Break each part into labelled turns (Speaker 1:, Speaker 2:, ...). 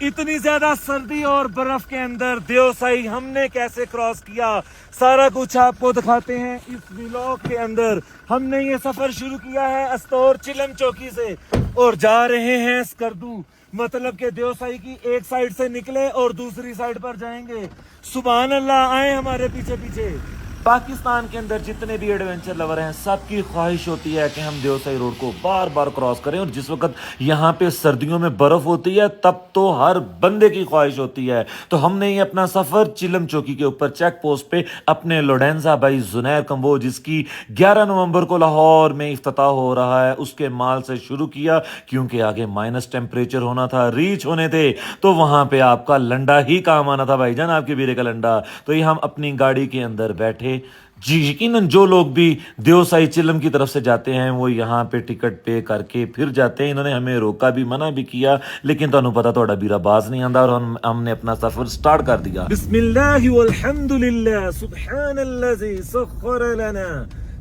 Speaker 1: اتنی زیادہ سردی اور برف کے اندر دیوسائی ہم نے کیسے کراس کیا، سارا کچھ آپ کو دکھاتے ہیں اس ویلاگ کے اندر۔ ہم نے یہ سفر شروع کیا ہے استور چلم چوکی سے اور جا رہے ہیں اسکردو، مطلب کہ دیوسائی کی ایک سائیڈ سے نکلے اور دوسری سائیڈ پر جائیں گے۔ سبحان اللہ، آئیں ہمارے پیچھے پیچھے۔ پاکستان کے اندر جتنے بھی ایڈونچر لور ہیں سب کی خواہش ہوتی ہے کہ ہم دیوسائی روڈ کو بار بار کراس کریں، اور جس وقت یہاں پہ سردیوں میں برف ہوتی ہے تب تو ہر بندے کی خواہش ہوتی ہے۔ تو ہم نے یہ اپنا سفر چلم چوکی کے اوپر چیک پوسٹ پہ اپنے لوڈینزا بھائی زنیر کمبو، جس کی 11 نومبر کو لاہور میں افتتاح ہو رہا ہے، اس کے مال سے شروع کیا، کیونکہ آگے مائنس ٹیمپریچر ہونا تھا، ریچ ہونے تھے، تو وہاں پہ آپ کا لنڈا ہی کام آنا تھا بھائی جان، آپ کے بیرے کا لنڈا۔ تو یہ ہم اپنی گاڑی کے اندر بیٹھے جی، یقیناً جو لوگ بھی دیوسائی چلم کی طرف سے جاتے ہیں وہ یہاں پہ ٹکٹ پے کر کے پھر جاتے ہیں۔ انہوں نے ہمیں روکا بھی، منع بھی کیا، لیکن تانوں پتا تھوڑا بیرا باز نہیں آندا، اور ہم نے اپنا سفر سٹارٹ کر دیا۔ بسم اللہ والحمد للہ سبحان الذی سخر لنا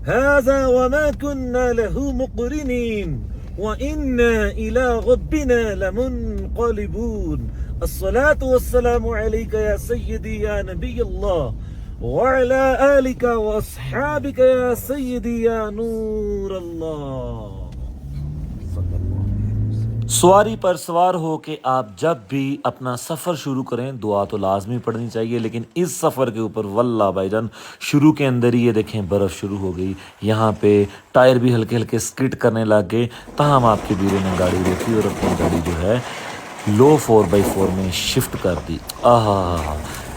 Speaker 1: هذا وما كنا له مقرنین وإنا إلى ربنا لمنقلبون الصلاة والسلام عليك يا سيدي يا نبي الله وعلى آلك وأصحابك يا سيدي يا نور اللہ۔ سواری پر سوار ہو کے آپ جب بھی اپنا سفر شروع کریں دعا تو لازمی پڑھنی چاہیے، لیکن اس سفر کے اوپر واللہ بھائی جان شروع کے اندر ہی یہ دیکھیں برف شروع ہو گئی، یہاں پہ ٹائر بھی ہلکے ہلکے سکٹ کرنے لگ گئے، تاہم آپ کے بیرے نے گاڑی روکی اور اپنی گاڑی جو ہے لو 4x4 میں شفٹ کر دی۔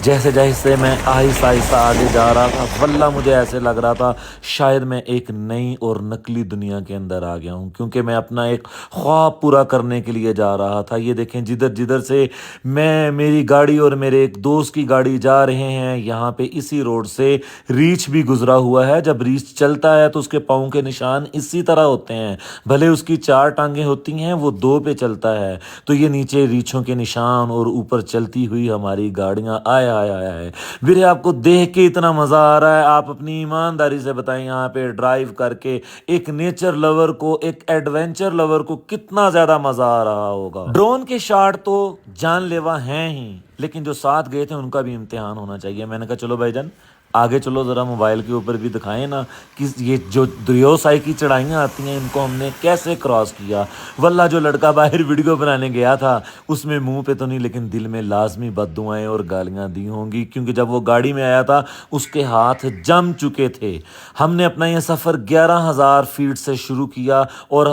Speaker 1: جیسے جیسے میں آہستہ آہستہ آگے جا رہا تھا واللہ مجھے ایسے لگ رہا تھا شاید میں ایک نئی اور نقلی دنیا کے اندر آ گیا ہوں، کیونکہ میں اپنا ایک خواب پورا کرنے کے لیے جا رہا تھا۔ یہ دیکھیں جدھر سے میری گاڑی اور میرے ایک دوست کی گاڑی جا رہے ہیں، یہاں پہ اسی روڈ سے ریچھ بھی گزرا ہوا ہے۔ جب ریچھ چلتا ہے تو اس کے پاؤں کے نشان اسی طرح ہوتے ہیں، بھلے اس کی 4 ٹانگیں ہوتی ہیں وہ 2 پہ چلتا ہے، تو یہ نیچے ریچھوں کے نشان اور اوپر چلتی ہوئی ہماری گاڑیاں آیا ہے۔ میرے آپ کو دیکھ کے اتنا مزہ آ رہا ہے، آپ اپنی ایمانداری سے بتائیں یہاں پہ ڈرائیو کر کے ایک نیچر لور کو، ایک ایڈونچر لور کو کتنا زیادہ مزہ آ رہا ہوگا۔ ڈرون کے شاٹ تو جان لیوا ہیں ہی، لیکن جو ساتھ گئے تھے ان کا بھی امتحان ہونا چاہیے۔ میں نے کہا چلو بھائی جان آگے چلو، ذرا موبائل کے اوپر بھی دکھائیں نا کہ یہ جو دیوسائی کی چڑھائیاں آتی ہیں ان کو ہم نے کیسے کراس کیا۔ واللہ جو لڑکا باہر ویڈیو بنانے گیا تھا اس میں منہ پہ تو نہیں لیکن دل میں لازمی بد دعائیں اور گالیاں دی ہوں گی، کیونکہ جب وہ گاڑی میں آیا تھا اس کے ہاتھ جم چکے تھے۔ ہم نے اپنا یہ سفر 11,000 فیٹ سے شروع کیا، اور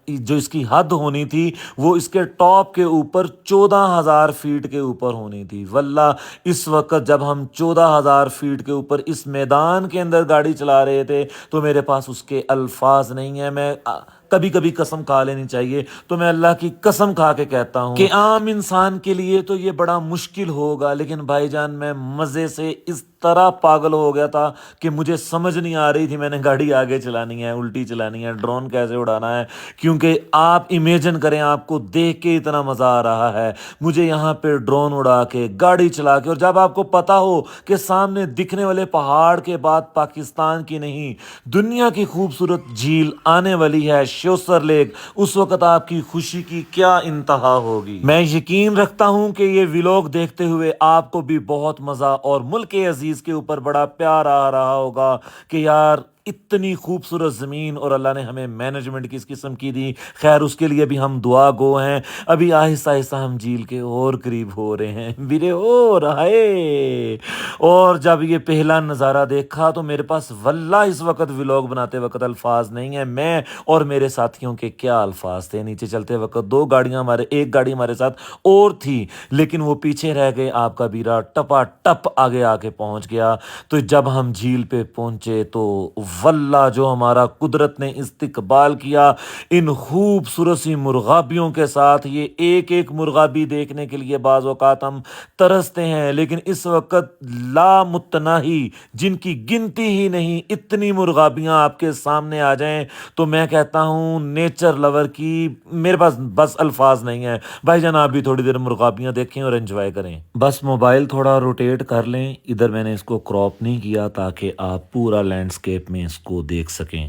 Speaker 1: جو اس کی حد ہونی تھی وہ اس کے ٹاپ کے اوپر 14,000 فیٹ کے اوپر ہونی تھی۔ واللہ اس وقت جب ہم 14,000 فیٹ کے اوپر اس میدان کے اندر گاڑی چلا رہے تھے تو میرے پاس اس کے الفاظ نہیں ہیں۔ میں کبھی کبھی قسم کھا لینی چاہیے، تو میں اللہ کی قسم کھا کے کہتا ہوں کہ عام انسان کے لیے تو یہ بڑا مشکل ہوگا، لیکن بھائی جان میں مزے سے اس طرح پاگل ہو گیا تھا کہ مجھے سمجھ نہیں آ رہی تھی میں نے گاڑی آگے چلانی ہے، الٹی چلانی ہے، ڈرون کیسے اڑانا ہے، کیونکہ آپ امیجن کریں آپ کو دیکھ کے اتنا مزہ آ رہا ہے مجھے یہاں پہ ڈرون اڑا کے، گاڑی چلا کے، اور جب آپ کو پتا ہو کہ سامنے دکھنے والے پہاڑ کے بعد پاکستان کی نہیں دنیا کی خوبصورت جھیل آنے والی ہے، شوسر لیک، اس وقت آپ کی خوشی کی کیا انتہا ہوگی۔ میں یقین رکھتا ہوں کہ یہ ویلاگ دیکھتے ہوئے آپ کو بھی بہت مزہ اور ملک عزیز کے اوپر بڑا پیار آ رہا ہوگا کہ یار اتنی خوبصورت زمین اور اللہ نے ہمیں مینجمنٹ کس قسم کی دی۔ خیر اس کے لیے بھی ہم دعا گو ہیں، ابھی آہستہ آہستہ ہم جھیل کے اور قریب ہو رہے ہیں، بیرے ہو رہا ہے۔ اور جب یہ پہلا نظارہ دیکھا تو میرے پاس واللہ اس وقت ویلاگ بناتے وقت الفاظ نہیں ہیں، میں اور میرے ساتھیوں کے کیا الفاظ تھے۔ نیچے چلتے وقت ایک گاڑی ہمارے ساتھ اور تھی لیکن وہ پیچھے رہ گئے، آپ کا بیرا ٹپا ٹپ آگے آ کے پہنچ گیا۔ تو جب ہم جھیل پہ پہنچے تو واللہ جو ہمارا قدرت نے استقبال کیا ان خوبصورت سی مرغابیوں کے ساتھ، یہ ایک ایک مرغابی دیکھنے کے لیے بعض اوقات ہم ترستے ہیں، لیکن اس وقت لامتناہی جن کی گنتی ہی نہیں اتنی مرغابیاں آپ کے سامنے آ جائیں تو میں کہتا ہوں نیچر لور کی میرے پاس بس الفاظ نہیں ہے۔ بھائی جان آپ بھی تھوڑی دیر مرغابیاں دیکھیں اور انجوائے کریں، بس موبائل تھوڑا روٹیٹ کر لیں، ادھر میں نے اس کو کراپ نہیں کیا تاکہ آپ پورا لینڈسکیپ میں اس کو دیکھ سکیں۔